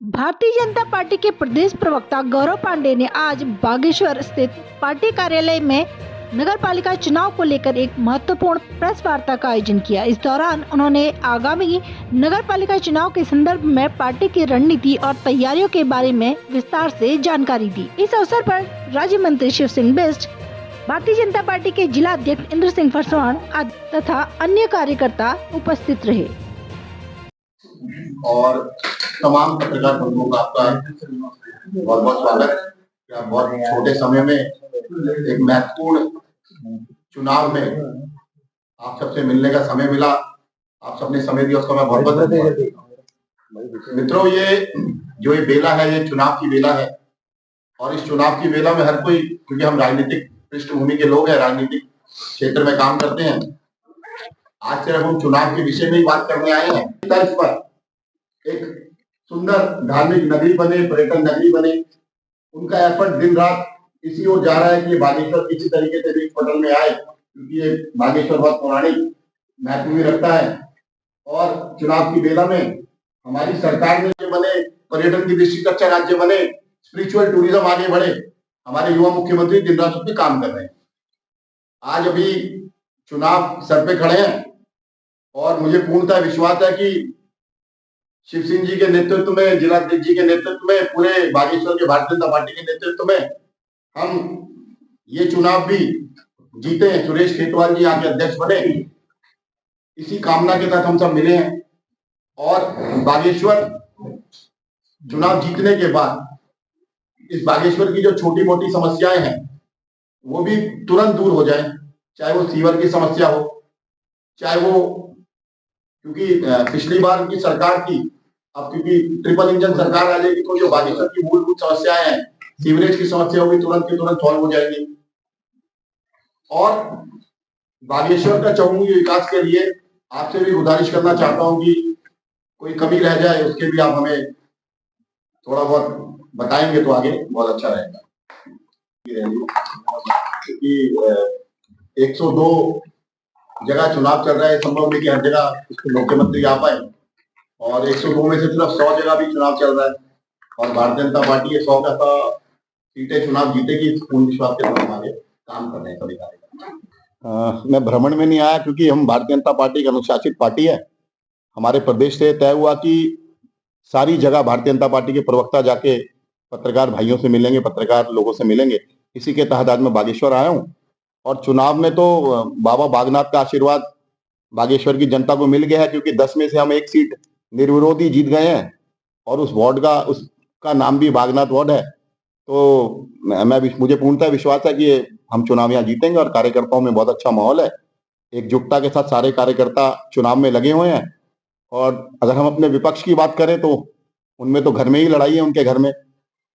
Bharatiya Janata party के प्रदेश प्रवक्ता गौरव पांडे ने आज बागेश्वर स्थित पार्टी कार्यालय में नगर पालिका चुनाव को लेकर एक महत्वपूर्ण प्रेस वार्ता का आयोजन किया। इस दौरान उन्होंने आगामी नगर पालिका चुनाव के संदर्भ में पार्टी की रणनीति और तैयारियों के बारे में विस्तार से जानकारी दी। इस अवसर पर राज्य मंत्री शिव सिंह बिष्ट, भारतीय जनता पार्टी के जिला अध्यक्ष इंद्र सिंह फरसवाण तथा अन्य कार्यकर्ता उपस्थित रहे। और तमाम पत्रकार बंधुओं का आपका बहुत बहुत स्वागत। बहुत छोटे समय में एक महत्वपूर्ण चुनाव में आप सबसे मिलने का समय मिला, आप सबने समय दिया, उसका मैं बहुत बहुत धन्यवाद। मित्रों, ये जो ये बेला है, ये चुनाव की बेला है और इस चुनाव की बेला में हर कोई, क्योंकि हम राजनीतिक पृष्ठभूमि के लोग हैं, राजनीतिक क्षेत्र में काम करते हैं, आज सिर्फ हम चुनाव के विषय में ही बात करने आए हैं। तर्ज पर एक सुंदर धार्मिक नगरी बने, पर्यटन नगरी बने, उनका एफर्ट दिन रात इसी ओर जा रहा है कि बागेश्वर किसी तरीके से भी पटल में आए, क्योंकि ये बागेश्वर बहुत पौराणिक महत्व भी रखता है। और चुनाव की बेला में हमारी सरकार ने जो बने, पर्यटन की दृष्टि से अच्छा राज्य बने, स्पिरिचुअल टूरिज्म आगे बढ़े, हमारे युवा मुख्यमंत्री दिन रात उस पर काम कर रहे हैं। आज अभी चुनाव सर पे खड़े हैं और मुझे पूर्णतः विश्वास है कि शिव सिंह जी के नेतृत्व में, जिला अध्यक्ष जी के नेतृत्व में, पूरे बागेश्वर के भारतीय जनता पार्टी के नेतृत्व में हम ये चुनाव भी जीते हैं। सुरेश खेतवाल जी यहाँ के अध्यक्ष बने, इसी कामना के साथ हम सब मिले हैं। और बागेश्वर चुनाव जीतने के बाद इस बागेश्वर की जो छोटी मोटी समस्याएं हैं वो भी तुरंत दूर हो जाए, चाहे वो सीवर की समस्या हो, चाहे वो, क्योंकि पिछली बार की सरकार की, अब क्योंकि ट्रिपल इंजन सरकार आ जाएगी तो जो बागेश्वर की मूलभूत समस्याएं हैं, सीवरेज की समस्या होगी, तुरंत की तुरंत सॉल्व हो जाएगी। और बागेश्वर का चहुमुखी विकास के लिए आपसे भी गुजारिश करना चाहता हूं कि कोई कमी रह जाए उसके भी आप हमें थोड़ा बहुत बताएंगे तो आगे बहुत अच्छा रहेगा। क्योंकि 102 जगह चुनाव चल रहा है, संभव नहीं कि हर जगह मुख्यमंत्री आ पाए, और 102 में से सिर्फ 100 जगह भी चुनाव चल रहा है और भारतीय जनता पार्टी 100 का सीटें चुनाव जीतेगी, इस पूर्ण विश्वास के साथ आगे काम कर रहे हैं सभी कार्यकर्ता। मैं भ्रमण में नहीं आया क्योंकि हम भारतीय जनता पार्टी की अनुशासित पार्टी है। हमारे प्रदेश से तय हुआ कि सारी जगह भारतीय जनता पार्टी के प्रवक्ता जाके पत्रकार भाइयों से मिलेंगे, पत्रकार लोगों से मिलेंगे। इसी के तहत आज मैं बागेश्वर आया हूँ और चुनाव में तो बाबा बागनाथ का आशीर्वाद बागेश्वर की जनता को मिल गया है, क्योंकि 10 में से हम एक सीट निर्विरोध ही जीत गए हैं और उस वार्ड का, उसका नाम भी बागनाथ वार्ड है। तो मुझे पूर्णतः विश्वास है कि हम चुनाव यहाँ जीतेंगे और कार्यकर्ताओं में बहुत अच्छा माहौल है। एकजुटता के साथ सारे कार्यकर्ता चुनाव में लगे हुए हैं। और अगर हम अपने विपक्ष की बात करें तो उनमें तो घर में ही लड़ाई है, उनके घर में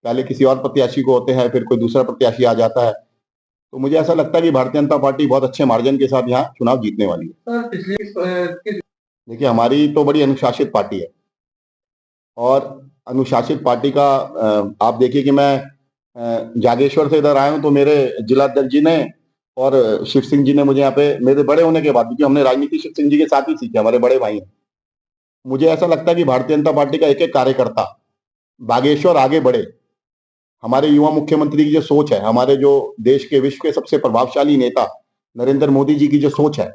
पहले किसी और प्रत्याशी को होते हैं, फिर कोई दूसरा प्रत्याशी आ जाता है। तो मुझे ऐसा लगता है कि भारतीय जनता पार्टी बहुत अच्छे मार्जिन के साथ यहाँ चुनाव जीतने वाली है। देखिए, हमारी तो बड़ी अनुशासित पार्टी है और अनुशासित पार्टी का आप देखिए कि मैं जागेश्वर से इधर आया हूं तो मेरे जिला अध्यक्ष जी ने और शिव सिंह जी ने मुझे यहाँ पे, मेरे बड़े होने के बाद, क्योंकि हमने राजनीति शिव सिंह जी के साथ ही सीखी, हमारे बड़े भाई हैं, मुझे ऐसा लगता है कि भारतीय जनता पार्टी का एक एक कार्यकर्ता बागेश्वर आगे बढ़े। हमारे युवा मुख्यमंत्री की जो सोच है, हमारे जो देश के, विश्व के सबसे प्रभावशाली नेता नरेंद्र मोदी जी की जो सोच है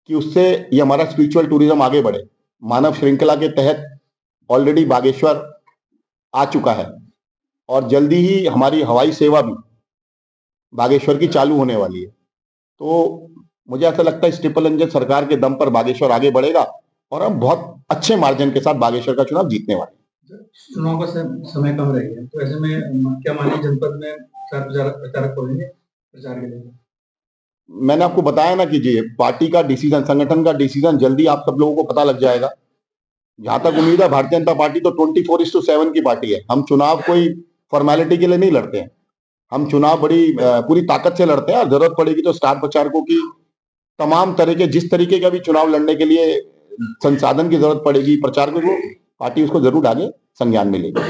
कि उससे ये हमारा स्पिरिचुअल टूरिज्म आगे बढ़े। मानव श्रृंखला के तहत ऑलरेडी बागेश्वर आ चुका है और जल्दी ही हमारी हवाई सेवा भी बागेश्वर की चालू होने वाली है। तो मुझे ऐसा लगता है इस ट्रिपल इंजन सरकार के दम पर बागेश्वर आगे बढ़ेगा और हम बहुत अच्छे मार्जिन के साथ बागेश्वर का चुनाव जीतने वाले हैं। चुनाव का समय कम रह गया, तो ऐसे में क्या मानिए जनपद में प्रचारक होंगे प्रचार के लिए? मैंने आपको बताया ना कि जी पार्टी का डिसीजन, संगठन का डिसीजन जल्दी आप सब लोगों को पता लग जाएगा। जहां तक उम्मीद है, भारतीय जनता पार्टी तो 24:7 की पार्टी है। हम चुनाव कोई फॉर्मेलिटी के लिए नहीं लड़ते हैं, हम चुनाव बड़ी पूरी ताकत से लड़ते हैं और जरूरत पड़ेगी तो स्टार प्रचारकों की तमाम तरह के, जिस तरीके का भी चुनाव लड़ने के लिए संसाधन की जरूरत पड़ेगी प्रचारकों को, पार्टी उसको जरूर आगे संज्ञान में लेगी।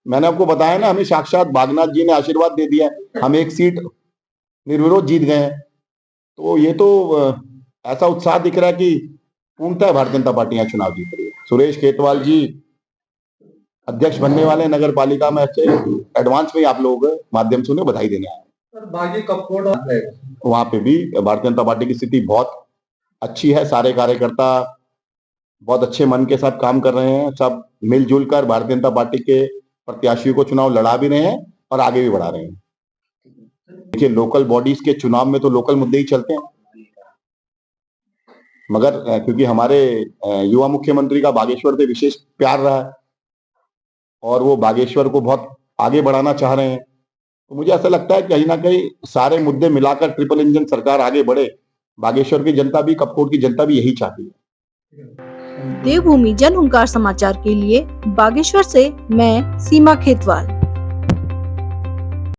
मैंने आपको बताया ना, हमें साक्षात बागनाथ जी ने आशीर्वाद दे दिया, हम एक सीट निर्विरोध जीत गए हैं। तो ये तो ऐसा उत्साह दिख रहा है कि पूर्णतः भारतीय जनता पार्टी यहाँ चुनाव जीत रही है। सुरेश खेतवाल जी अध्यक्ष बनने वाले हैं नगर पालिका में। अच्छे एडवांस में आप लोगों के माध्यम से उन्हें बधाई देने आए। सर बागी कपकोट वहां पे भी भारतीय जनता पार्टी की स्थिति बहुत अच्छी है। सारे कार्यकर्ता बहुत अच्छे मन के साथ काम कर रहे हैं। सब मिलजुल कर भारतीय जनता पार्टी के प्रत्याशियों को चुनाव लड़ा भी रहे हैं और आगे भी बढ़ा रहे हैं। देखिए, लोकल बॉडीज के चुनाव में तो लोकल मुद्दे ही चलते हैं, मगर क्योंकि हमारे युवा मुख्यमंत्री का बागेश्वर से विशेष प्यार रहा है और वो बागेश्वर को बहुत आगे बढ़ाना चाह रहे हैं, तो मुझे ऐसा लगता है कहीं ना कहीं सारे मुद्दे मिलाकर ट्रिपल इंजन सरकार आगे बढ़े। बागेश्वर की जनता भी, कपकोट की जनता भी यही चाहती है। देवभूमि जन हुंकार समाचार के लिए बागेश्वर से मैं सीमा खेतवाल।